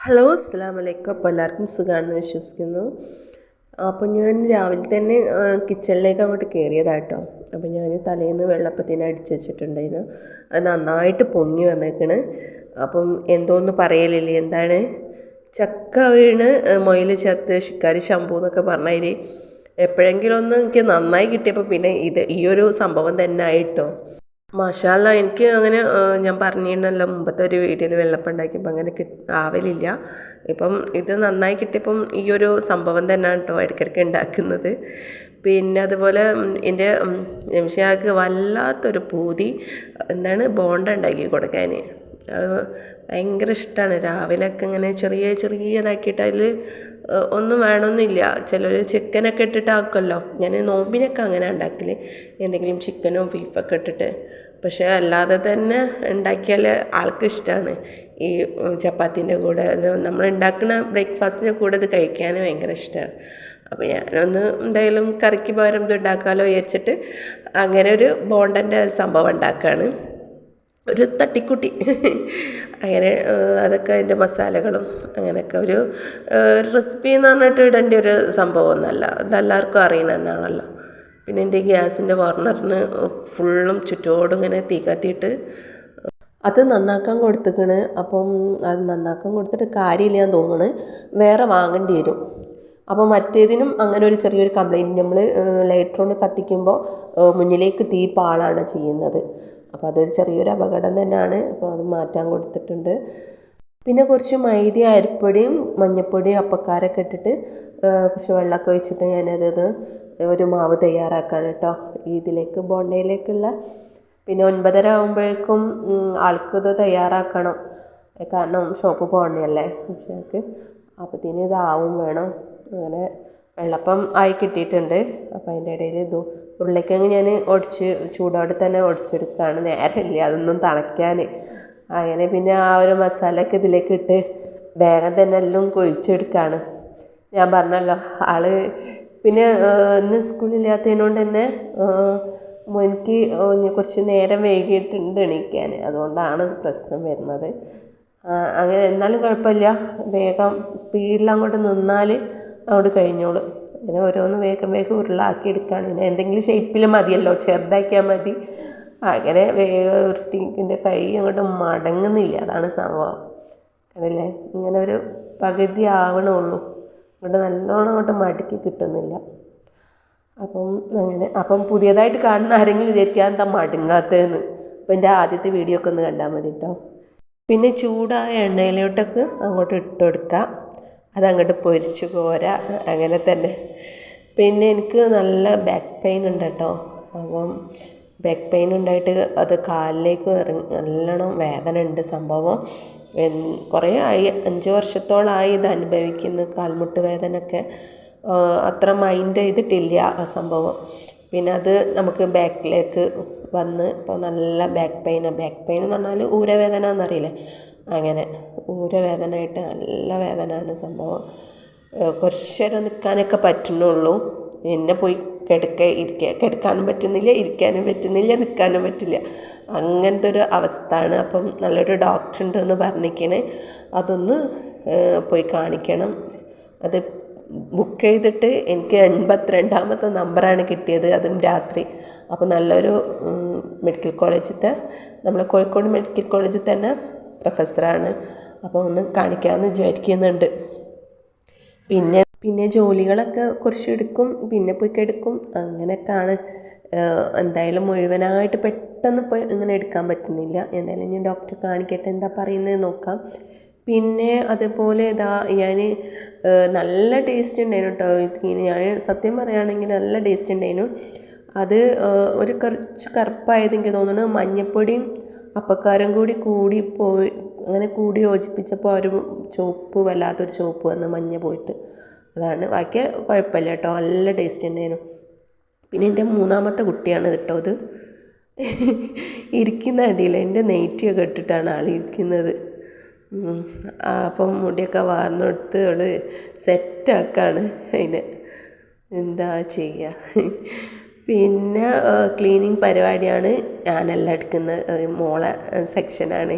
Hello അസ്സലാമു അലൈക്കും. അപ്പോൾ എല്ലാവർക്കും സുഖമാണെന്ന് വിശ്വസിക്കുന്നു. അപ്പോൾ ഞാൻ രാവിലെ തന്നെ കിച്ചണിലേക്ക് അങ്ങോട്ട് കയറിയതാട്ടോ. അപ്പോൾ ഞാൻ തലേന്ന് വെള്ളപ്പത്തിന് അടിച്ച് വെച്ചിട്ടുണ്ടായിരുന്നു. അത് നന്നായിട്ട് പൊങ്ങി വന്നേക്കണ്. അപ്പം എന്തോന്ന് പറയലില്ലേ, എന്താണ് ചക്ക വീണ് മൊയിൽ ചത്ത് ശിക്കാരി ശംഭു എന്നൊക്കെ പറഞ്ഞാൽ എപ്പോഴെങ്കിലും ഒന്ന് എനിക്ക് നന്നായി കിട്ടിയപ്പോൾ പിന്നെ ഈ ഒരു സംഭവം തന്നെ ആയിട്ടോ. മാഷാ അല്ലാ, എനിക്ക് അങ്ങനെ ഞാൻ പറഞ്ഞിരുന്നല്ലോ മുമ്പത്തെ ഒരു വീഡിയോയിൽ വെള്ളപ്പം ഉണ്ടാക്കിയപ്പോൾ അങ്ങനെ ആവലില്ല. ഇപ്പം ഇത് നന്നായി കിട്ടിയപ്പം ഈ ഒരു സംഭവം തന്നെയാണ് കേട്ടോ ഇടയ്ക്കിടയ്ക്ക് ഉണ്ടാക്കുന്നത്. പിന്നെ അതുപോലെ എൻ്റെ നിമിഷയ്ക്ക് വല്ലാത്തൊരു പൂതി എന്താണ് ബോണ്ട ഉണ്ടാക്കി കൊടുക്കാൻ. ഭയങ്കര ഇഷ്ടമാണ്. രാവിലെയൊക്കെ ഇങ്ങനെ ചെറിയതാക്കിയിട്ട് അതിൽ ഒന്നും വേണമെന്നില്ല. ചിലർ ചിക്കനൊക്കെ ഇട്ടിട്ട് ആക്കുമല്ലോ. ഞാൻ നോമ്പിനൊക്കെ അങ്ങനെ ഉണ്ടാക്കൽ, എന്തെങ്കിലും ചിക്കനോ ബീഫൊക്കെ ഇട്ടിട്ട്. പക്ഷേ അല്ലാതെ തന്നെ ഉണ്ടാക്കിയാൽ ആൾക്ക് ഇഷ്ടമാണ്. ഈ ചപ്പാത്തിൻ്റെ കൂടെ അത് നമ്മൾ ഉണ്ടാക്കുന്ന ബ്രേക്ക്ഫാസ്റ്റിൻ്റെ കൂടെ ഇത് കഴിക്കാൻ ഭയങ്കര ഇഷ്ടമാണ്. അപ്പോൾ ഞാനൊന്ന് എന്തായാലും കറിക്ക് പകരം ഇത് ഉണ്ടാക്കാമല്ലോ വിചാരിച്ചിട്ട് അങ്ങനെ ഒരു ബോണ്ടൻ്റെ സംഭവം ഉണ്ടാക്കുകയാണ്. ഒരു തട്ടിക്കുട്ടി അങ്ങനെ അതൊക്കെ അതിൻ്റെ മസാലകളും അങ്ങനെയൊക്കെ ഒരു റെസിപ്പി എന്ന് പറഞ്ഞിട്ട് ഇടേണ്ട ഒരു സംഭവമൊന്നുമല്ല. ഇതെല്ലാവർക്കും അറിയുന്ന തന്നെയാണല്ലോ. പിന്നെ എൻ്റെ ഗ്യാസിൻ്റെ ബർണറിന് ഫുള്ളും ചുറ്റോടും ഇങ്ങനെ തീ കത്തിയിട്ട് അത് നന്നാക്കാൻ കൊടുത്തിക്കണ്. അപ്പം അത് നന്നാക്കാൻ കൊടുത്തിട്ട് കാര്യമില്ല തോന്നുന്നു, വേറെ വാങ്ങേണ്ടി വരും. അപ്പോൾ മറ്റേതിനും അങ്ങനെ ഒരു ചെറിയൊരു കംപ്ലയിൻറ്റ്, നമ്മൾ ലൈറ്റർ കൊണ്ട് കത്തിക്കുമ്പോൾ മുന്നിലേക്ക് തീ പാളാണ് ചെയ്യുന്നത്. അപ്പോൾ അതൊരു ചെറിയൊരു അപകടം തന്നെയാണ്. അപ്പോൾ അത് മാറ്റാൻ കൊടുത്തിട്ടുണ്ട്. പിന്നെ കുറച്ച് മൈദ, അരിപ്പൊടിയും മഞ്ഞൾപ്പൊടിയും അപ്പക്കാരൊക്കെ ഇട്ടിട്ട് കുറച്ച് വെള്ളമൊക്കെ ഒഴിച്ചിട്ട് ഞാനത് ഒരു മാവ് തയ്യാറാക്കാണ് കേട്ടോ ഇതിലേക്ക് ബോണ്ടയിലേക്കുള്ള. പിന്നെ 9:30 ആകുമ്പോഴേക്കും ആൾക്കിത് തയ്യാറാക്കണം, കാരണം ഷോപ്പ് പോകണമല്ലേ പക്ഷേ അപ്പത്തിന് ഇതാവും വേണം. അങ്ങനെ വെള്ളപ്പം ആയി കിട്ടിയിട്ടുണ്ട്. അപ്പോൾ അതിൻ്റെ ഇടയിൽ ഉരുളക്കിഴങ്ങ് ഞാൻ ചൂടോടെ തന്നെ ഒടിച്ചെടുക്കുകയാണ്. നേരമില്ല അതൊന്നും തണയ്ക്കാൻ. അങ്ങനെ പിന്നെ ആ ഒരു മസാലയൊക്കെ ഇതിലേക്ക് ഇട്ട് വേഗം തന്നെ എല്ലാം കൊഴിച്ചെടുക്കുകയാണ്. ഞാൻ പറഞ്ഞല്ലോ പിന്നെ ഇന്ന് സ്കൂളില്ലാത്തതിനോണ്ട് തന്നെ എനിക്ക് കുറച്ച് നേരം വൈകിയിട്ടുണ്ട് എണീക്കാൻ. അതുകൊണ്ടാണ് പ്രശ്നം വരുന്നത്. അങ്ങനെ എന്നാലും കുഴപ്പമില്ല, വേഗം സ്പീഡിൽ അങ്ങോട്ട് നിന്നാൽ അങ്ങോട്ട് കഴിഞ്ഞോളും. അങ്ങനെ ഓരോന്ന് വേഗം ഉരുളാക്കി എടുക്കുകയാണ്. പിന്നെ എന്തെങ്കിലും ഷേപ്പിൽ മതിയല്ലോ, ചെറുതാക്കിയാൽ മതി. അങ്ങനെ വേഗം ഉരുട്ടിൻ്റെ കൈ അങ്ങോട്ട് മടങ്ങുന്നില്ല, അതാണ് സംഭവം. കണ്ടില്ലേ, ഇങ്ങനെ ഒരു പകുതി ആവണുള്ളൂ, അങ്ങോട്ട് നല്ലോണം അങ്ങോട്ട് മടക്കി കിട്ടുന്നില്ല. അപ്പം പുതിയതായിട്ട് കാണുന്ന ആരെങ്കിലും വിചാരിക്കുക എന്താ മടങ്ങാത്തതെന്ന്. അപ്പം എൻ്റെ ആദ്യത്തെ വീഡിയോ ഒക്കെ ഒന്ന് കണ്ടാൽ മതി കേട്ടോ. പിന്നെ ചൂടായ എണ്ണയിലോട്ടൊക്കെ അങ്ങോട്ട് ഇട്ട് കൊടുക്കുക, അതങ്ങോട്ട് പൊരിച്ച് കോരാ, അങ്ങനെ തന്നെ. പിന്നെ എനിക്ക് നല്ല ബാക്ക് പെയിൻ ഉണ്ട് കേട്ടോ. അപ്പം ബാക്ക് പെയിൻ ഉണ്ടായിട്ട് അത് കാലിലേക്ക് നല്ലോണം വേദന ഉണ്ട് സംഭവം. കുറേ ആയി, 5 വർഷത്തോളമായി ഇത് അനുഭവിക്കുന്നു. കാൽമുട്ട് വേദനയൊക്കെ അത്ര മൈൻഡ് ചെയ്തിട്ടില്ല ആ സംഭവം. പിന്നെ അത് നമുക്ക് ബാക്കിലേക്ക് വന്ന് ഇപ്പോൾ നല്ല ബാക്ക് പെയിൻ എന്ന് പറഞ്ഞാൽ ഊരവേദന എന്നറിയില്ലേ, അങ്ങനെ ഊരവേദന ആയിട്ട് നല്ല വേദനയാണ് സംഭവം. കുറച്ച് നേരം നിൽക്കാനൊക്കെ പറ്റുന്നുള്ളൂ. എന്നെ പോയി കിടക്കാനും പറ്റുന്നില്ല, ഇരിക്കാനും പറ്റുന്നില്ല, നിൽക്കാനും പറ്റില്ല, അങ്ങനത്തെ ഒരു അവസ്ഥയാണ്. അപ്പം നല്ലൊരു ഡോക്ടർ ഉണ്ടെന്ന് പറഞ്ഞിരിക്കണേ, അതൊന്ന് പോയി കാണിക്കണം. അത് ബുക്ക് ചെയ്തിട്ട് എനിക്ക് 82ാമത്തെ നമ്പറാണ് കിട്ടിയത്, അതും രാത്രി. അപ്പോൾ നല്ലൊരു മെഡിക്കൽ കോളേജിലത്തെ, നമ്മളെ കോഴിക്കോട് മെഡിക്കൽ കോളേജിൽ തന്നെ പ്രൊഫസറാണ്. അപ്പോൾ ഒന്ന് കാണിക്കാമെന്ന് വിചാരിക്കുന്നുണ്ട്. പിന്നെ ജോലികളൊക്കെ കുറച്ച് എടുക്കും, പിന്നെ പോയി കിടക്കും, അങ്ങനെയൊക്കെയാണ്. എന്തായാലും മുഴുവനായിട്ട് പെട്ടെന്ന് പോയി ഇങ്ങനെ എടുക്കാൻ പറ്റുന്നില്ല. എന്തായാലും ഞാൻ ഡോക്ടറെ കാണിക്കട്ടെ, എന്താ പറയുന്നത് നോക്കാം. പിന്നെ അതുപോലെ ഞാൻ നല്ല ടേസ്റ്റ് ഉണ്ടായിരുന്നു കേട്ടോ. ഞാൻ സത്യം പറയുകയാണെങ്കിൽ നല്ല ടേസ്റ്റ് ഉണ്ടായിരുന്നു. അത് ഒരു കുറച്ച് കറുപ്പായത് എനിക്ക് തോന്നുന്നു മഞ്ഞപ്പൊടിയും അപ്പക്കാരം കൂടി അങ്ങനെ കൂടി യോജിപ്പിച്ചപ്പോൾ ഒരു ചുവപ്പ്, വല്ലാത്തൊരു ചുവപ്പ് വന്ന് മഞ്ഞ പോയിട്ട്, അതാണ്. ബാക്കി കുഴപ്പമില്ല കേട്ടോ, നല്ല ടേസ്റ്റ് ഉണ്ടായിരുന്നു. പിന്നെ എൻ്റെ 3ാമത്തെ കുട്ടിയാണ് കേട്ടോ ഇത്. ഇരിക്കുന്ന അടിയിൽ എൻ്റെ നെയ്റ്റിയൊക്കെ ഇട്ടിട്ടാണ് ആൾ ഇരിക്കുന്നത്. അപ്പം മുടിയൊക്കെ വാർന്നെടുത്ത് അവൾ സെറ്റാക്കാണ്. അതിന് എന്താ ചെയ്യുക. പിന്നെ ക്ലീനിങ് പരിപാടിയാണ് ഞാനെല്ലാം എടുക്കുന്നത്, മോളെ സെക്ഷനാണ്.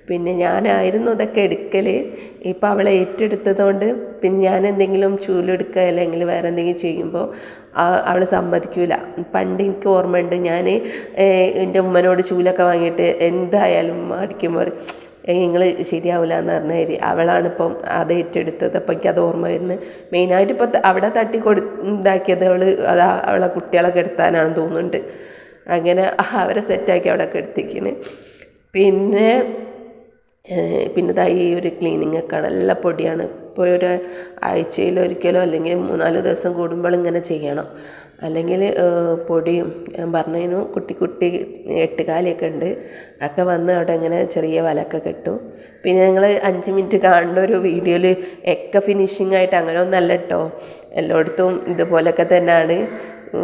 പിന്നെ ഞാനായിരുന്നു ഇതൊക്കെ എടുക്കൽ. ഇപ്പോൾ അവളെ ഏറ്റെടുത്തതുകൊണ്ട് പിന്നെ ഞാൻ എന്തെങ്കിലും ചൂലെടുക്കുക അല്ലെങ്കിൽ വേറെ എന്തെങ്കിലും ചെയ്യുമ്പോൾ അവൾ സമ്മതിക്കില്ല. പണ്ട് എനിക്ക് ഓർമ്മയുണ്ട്, ഞാൻ എൻ്റെ ഉമ്മനോട് ചൂലൊക്കെ വാങ്ങിയിട്ട് എന്തായാലും അടിക്കുമ്പോൾ നിങ്ങൾ ശരിയാവില്ല എന്ന് പറഞ്ഞാൽ അവളാണിപ്പം അത് ഏറ്റെടുത്തത്. അപ്പം എനിക്കത് ഓർമ്മ വരുന്നത്. മെയിനായിട്ട് ഇപ്പോൾ അവിടെ ഇതാക്കിയത് അവളെ കുട്ടികളെ കെടുത്താനാണെന്ന് തോന്നുന്നുണ്ട്. അങ്ങനെ അവരെ സെറ്റാക്കി അവിടെ കെടുത്തിക്കുന്നു. പിന്നെ ഈ ഒരു ക്ലീനിങ് ഒക്കെ നല്ല പൊടിയാണ്. ഇപ്പോൾ ഒരു ആഴ്ചയിലൊരിക്കലോ അല്ലെങ്കിൽ 3-4 ദിവസം കൂടുമ്പോൾ ഇങ്ങനെ ചെയ്യണം. അല്ലെങ്കിൽ പൊടിയും ഞാൻ പറഞ്ഞതിനു കുട്ടി എട്ടുകാലിയൊക്കെ ഉണ്ട്, ഒക്കെ വന്ന് അവിടെ ഇങ്ങനെ ചെറിയ വലയൊക്കെ കെട്ടും. പിന്നെ ഞങ്ങൾ 5 മിനിറ്റ് കാണുന്ന ഒരു വീഡിയോയിൽ ഒക്കെ ഫിനിഷിംഗ് ആയിട്ട് അങ്ങനെ ഒന്നല്ല കേട്ടോ, എല്ലായിടത്തും ഇതുപോലൊക്കെ തന്നെയാണ്.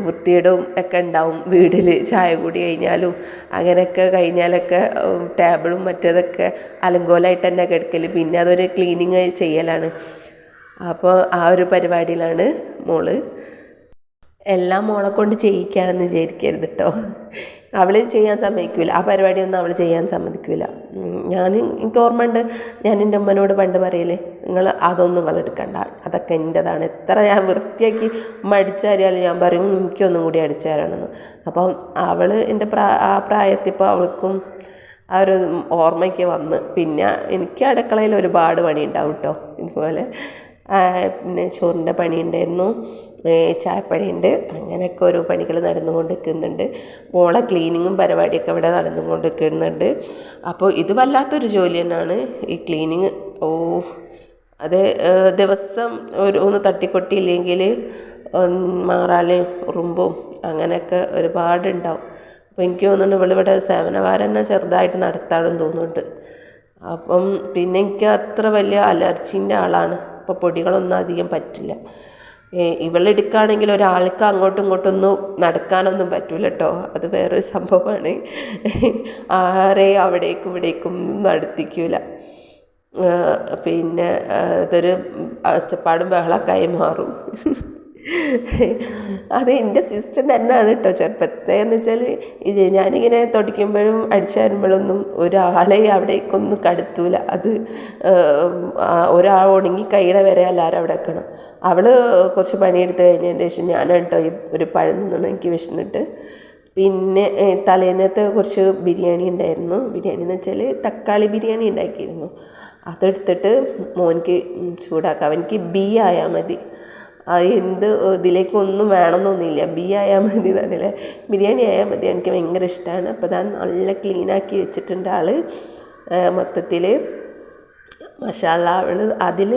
വൃത്തിയിടും ഒക്കെ ഉണ്ടാവും വീട്ടിൽ. ചായ കൂടി കഴിഞ്ഞാലും അങ്ങനെയൊക്കെ കഴിഞ്ഞാലൊക്കെ ടേബിളും മറ്റേതൊക്കെ അലങ്കോലമായിട്ട് തന്നെ കിടക്കൽ. പിന്നെ അതൊരു ക്ലീനിങ് ചെയ്യലാണ്. അപ്പോൾ ആ ഒരു പരിപാടിയിലാണ് മോള്. എല്ലാം മോളെ കൊണ്ട് ചെയ്യിക്കുകയാണെന്ന് വിചാരിക്കരുത് കേട്ടോ. അവൾ ചെയ്യാൻ സമ്മതിക്കില്ല, ആ പരിപാടിയൊന്നും അവൾ ചെയ്യാൻ സമ്മതിക്കില്ല. എനിക്ക് ഓർമ്മയുണ്ട്, ഞാൻ എൻ്റെ അമ്മനോട് പണ്ട് പറയലേ, അതൊന്നും നിങ്ങൾ എടുക്കണ്ട, അതൊക്കെ എൻ്റെതാണ്. എത്ര ഞാൻ വൃത്തിയാക്കി അടിച്ചാരിയാലും ഞാൻ പറയും എനിക്കൊന്നും കൂടി അടിച്ചു തരണമെന്ന്. അപ്പം അവൾ എൻ്റെ ആ പ്രായത്തിൽ ഇപ്പോൾ അവൾക്കും ആ ഒരു ഓർമ്മയ്ക്ക് വന്ന്. പിന്നെ എനിക്ക് അടുക്കളയിൽ ഒരുപാട് പണി ഉണ്ടാവും കേട്ടോ. ഇതുപോലെ പിന്നെ ചോറിൻ്റെ പണിയുണ്ടായിരുന്നു, ചായപ്പണിയുണ്ട്, അങ്ങനെയൊക്കെ ഓരോ പണികൾ നടന്നുകൊണ്ടിരിക്കുന്നുണ്ട്. മോളെ ക്ലീനിങ്ങും പരിപാടിയൊക്കെ ഇവിടെ നടന്നുകൊണ്ടിരിക്കുന്നുണ്ട്. അപ്പോൾ ഇത് വല്ലാത്തൊരു ജോലി തന്നെയാണ് ഈ ക്ലീനിങ്. അത് ദിവസം ഒന്ന് തട്ടിക്കൊട്ടിയില്ലെങ്കിൽ മാറാലും ഉറുമ്പും അങ്ങനെയൊക്കെ ഒരുപാടുണ്ടാവും. അപ്പോൾ എനിക്ക് തോന്നുന്നുണ്ട് ഇവളിവിടെ സേവനവാരം തന്നെ ചെറുതായിട്ട് നടത്താണെന്ന് തോന്നുന്നുണ്ട്. അപ്പം പിന്നെ എനിക്ക് അത്ര വലിയ അലർജീൻ്റെ ആളാണ്. അപ്പോൾ പൊടികളൊന്നും അധികം പറ്റില്ല. ഇവളെടുക്കുകയാണെങ്കിൽ ഒരാൾക്ക് അങ്ങോട്ടും ഇങ്ങോട്ടൊന്നും നടക്കാനൊന്നും പറ്റില്ല കേട്ടോ, അത് വേറൊരു സംഭവമാണ്. ആരെയും അവിടേക്കും ഇവിടേക്കും നടത്തിക്കില്ല. പിന്നെ അതൊരു ഒച്ചപ്പാടും ബഹളമൊക്കെയായി മാറും. അത് എൻ്റെ സിസ്റ്റം തന്നെയാണ് കേട്ടോ. ചെറുപ്പത്തെ എന്ന് വെച്ചാൽ ഞാനിങ്ങനെ തൊടിക്കുമ്പോഴും അടിച്ചു വരുമ്പോഴൊന്നും ഒരാളെ അവിടേക്കൊന്നും കടത്തൂല. അത് ഒരാൾ ഉണങ്ങി കഴിയണ വരെ എല്ലാവരും അവിടെ വെക്കണം. അവൾ കുറച്ച് പണിയെടുത്ത് കഴിഞ്ഞതിന് ശേഷം ഞാനാണ് കേട്ടോ ഈ ഒരു പഴം നിന്നു എനിക്ക് വിശന്നിട്ട്. പിന്നെ തലേന്നത്തെ കുറച്ച് ബിരിയാണി ഉണ്ടായിരുന്നു. ബിരിയാണി എന്ന് വെച്ചാൽ തക്കാളി ബിരിയാണി ഉണ്ടാക്കിയിരുന്നു. അതെടുത്തിട്ട് മോനിക്ക് ചൂടാക്കാം. അവനിക്ക് ബീ ആയാൽ മതി, എന്ത് ഇതിലേക്കൊന്നും വേണമെന്നൊന്നുമില്ല, ബീ ആയാൽ മതി എന്നല്ലേ, ബിരിയാണി ആയാൽ മതി. എനിക്ക് ഭയങ്കര ഇഷ്ടമാണ്. അപ്പോൾ ഞാൻ നല്ല ക്ലീനാക്കി വെച്ചിട്ടുണ്ട് ആൾ മൊത്തത്തിൽ. മാഷാ അല്ലാഹ്, അവൾ അതിൽ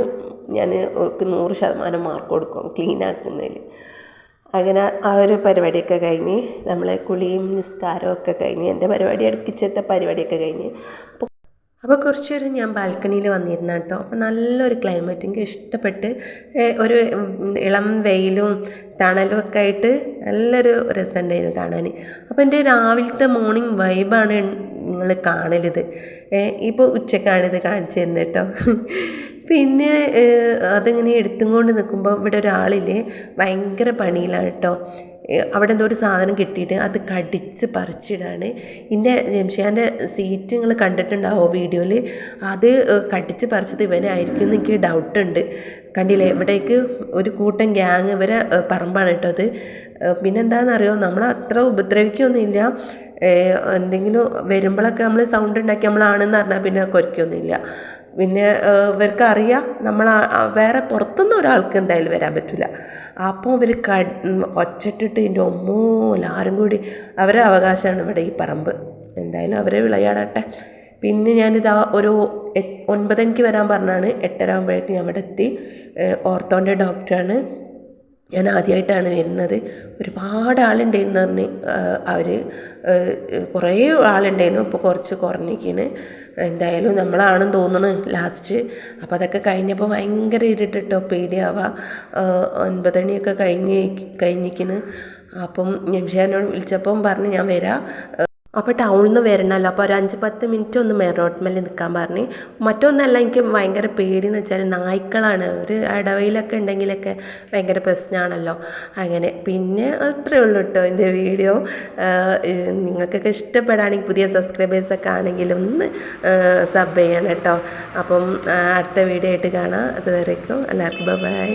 ഞാൻ 100% മാർക്ക് കൊടുക്കും ക്ലീനാക്കുന്നതിൽ. അങ്ങനെ ആ ഒരു പരിപാടിയൊക്കെ കഴിഞ്ഞ് നമ്മളെ കുളിയും നിസ്കാരവും ഒക്കെ കഴിഞ്ഞ് എൻ്റെ പരിപാടി അടുക്കിച്ചത്തെ പരിപാടിയൊക്കെ കഴിഞ്ഞ് അപ്പോൾ കുറച്ച് നേരം ഞാൻ ബാൽക്കണിയിൽ വന്നിരുന്നു കേട്ടോ. അപ്പോൾ നല്ലൊരു ക്ലൈമറ്റ് എനിക്ക് ഇഷ്ടപ്പെട്ട്, ഒരു ഇളം വെയിലും തണലും ഒക്കെ ആയിട്ട് നല്ലൊരു രസമുണ്ടായിരുന്നു കാണാൻ. അപ്പോൾ എൻ്റെ രാവിലത്തെ മോർണിംഗ് വൈബാണ് നിങ്ങൾ കാണലിത്. ഇപ്പോൾ ഉച്ചക്കാണിത് കാണിച്ചു തരുന്നത് കേട്ടോ. പിന്നെ അതിങ്ങനെ എടുത്തും കൊണ്ട് നിൽക്കുമ്പോൾ ഇവിടെ ഒരാളില്ലേ ഭയങ്കര പണിയിലാണ് കേട്ടോ. അവിടെ എന്തോ ഒരു സാധനം കിട്ടിയിട്ട് അത് കടിച്ച് പറിച്ചിടാണ്. എൻ്റെ ജംഷിയാൻ്റെ സീറ്റ് നിങ്ങൾ കണ്ടിട്ടുണ്ടാവോ വീഡിയോയിൽ, അത് കടിച്ച് പറിച്ചത് ഇവനായിരിക്കും എന്ന് എനിക്ക് ഡൗട്ടുണ്ട്. കണ്ടില്ലേ, ഇവിടേക്ക് ഒരു കൂട്ടം ഗ്യാങ്, ഇവരെ പറമ്പാണ് കേട്ടോ അത്. പിന്നെന്താണെന്നറിയോ, നമ്മളത്ര ഉപദ്രവിക്കൊന്നുമില്ല. എന്തെങ്കിലും വരുമ്പോഴൊക്കെ നമ്മൾ സൗണ്ട് ഉണ്ടാക്കി നമ്മളാണെന്ന് പറഞ്ഞാൽ പിന്നെ കുരയ്ക്കൊന്നുമില്ല. പിന്നെ ഇവർക്കറിയാം നമ്മൾ വേറെ പുറത്തുനിന്ന് ഒരാൾക്ക് എന്തായാലും വരാൻ പറ്റില്ല. അപ്പോൾ അവർ ഒച്ചിട്ടിട്ട് എൻ്റെ ഒമ്മോ എല്ലാവരും കൂടി അവരെ അവകാശമാണ് ഇവിടെ ഈ പറമ്പ്. എന്തായാലും അവരെ വിളയാടട്ടെ. പിന്നെ ഞാനിതാ ഒരു 9 മണിക്ക് വരാൻ പറഞ്ഞാണ്, 8:30 ആകുമ്പോഴേക്കും ഞാൻ ഇവിടെ എത്തി. ഓർത്തോൻ്റെ ഡോക്ടറാണ്, ഞാൻ ആദ്യമായിട്ടാണ് വരുന്നത്. ഒരുപാട് ആളുണ്ടായിരുന്നു പറഞ്ഞ് അവർ, കുറേ ആളുണ്ടായിരുന്നു. ഇപ്പോൾ കുറച്ച് കുറഞ്ഞിരിക്കുകയാണ്. എന്തായാലും നമ്മളാണെന്ന് തോന്നുന്നു ലാസ്റ്റ്. അപ്പോൾ അതൊക്കെ കഴിഞ്ഞപ്പോൾ ഭയങ്കര ഇരുട്ടിട്ടോ, പേടിയാവുക. 9 മണിയൊക്കെ കഴിഞ്ഞിരിക്കുന്നു. അപ്പം ജംഷിയാനോട് വിളിച്ചപ്പം പറഞ്ഞ് ഞാൻ വരാം, അപ്പോൾ ടൗണിൽ നിന്ന് വരണമല്ലോ, അപ്പോൾ ഒരു 5-10 മിനിറ്റ് ഒന്ന് മെയിൻ റോഡ്മേൽ നിൽക്കാൻ പറഞ്ഞ്. മറ്റൊന്നല്ല, എനിക്ക് ഭയങ്കര പേടിയെന്ന് വെച്ചാൽ നായ്ക്കളാണ്. ഒരു ഇടവയിലൊക്കെ ഉണ്ടെങ്കിലൊക്കെ ഭയങ്കര പ്രശ്നമാണല്ലോ. അങ്ങനെ പിന്നെ അത്രയേ ഉള്ളൂ കേട്ടോ എൻ്റെ വീഡിയോ. നിങ്ങൾക്കൊക്കെ ഇഷ്ടപ്പെടുകയാണെങ്കിൽ പുതിയ സബ്സ്ക്രൈബേഴ്സൊക്കെ ആണെങ്കിൽ ഒന്ന് സബ് ചെയ്യണം കേട്ടോ. അപ്പം അടുത്ത വീഡിയോ ആയിട്ട് കാണാം. അതുവരേക്കും എല്ലാവർക്കും ബൈ.